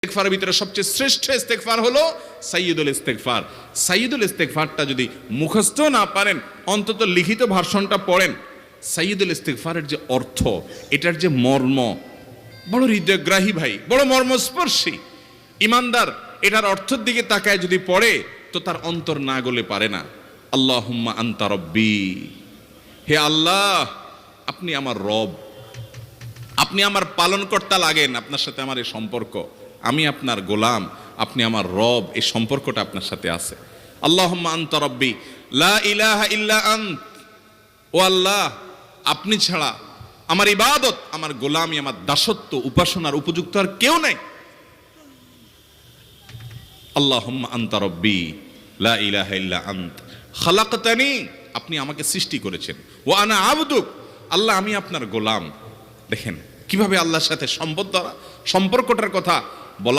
ইস্তেগফারের ভিতরে সবচেয়ে শ্রেষ্ঠ ইস্তেগফার হলো সাইয়্যিদুল ইস্তেগফার। সাইয়্যিদুল ইস্তেগফারটা যদি মুখস্থ না পারেন, অন্তত লিখিত ভার্সনটা পড়েন। সাইয়্যিদুল ইস্তেগফারের যে অর্থ, এটার যে মর্ম, বড় হৃদয়গ্রাহী ভাই, বড় মর্মস্পর্শী। ইমানদার এটার অর্থের দিকে তাকায় যদি পড়ে, তো তার অন্তর না গলে পারে না। আল্লাহুম্মা আনতা রব্বি, হে আল্লাহ আপনি আমার রব, আপনি আমার পালনকর্তা লাগেন। আপনার সাথে আমার এই সম্পর্ক, আমি আপনার গোলাম, আপনি আমার রব, এই সম্পর্কটা আপনার সাথে আছে। আল্লাহুম্মা আনতা রব্বি লা ইলাহা ইল্লা আন্ত, ও আল্লাহ আপনি ছাড়া আমার ইবাদত, আমার গোলামি, আমার দাসত্ব, উপাসনার উপযুক্ত আর কেউ নেই। আল্লাহুম্মা আনতা রব্বি লা ইলাহা ইল্লা আন্ত খালাকতানি, আপনি আমাকে সৃষ্টি করেছেন। ওয়া আনা আবদুক, আল্লাহ আমি আপনার গোলাম। দেখেন কিভাবে আল্লাহর সাথে সম্পর্কটার কথা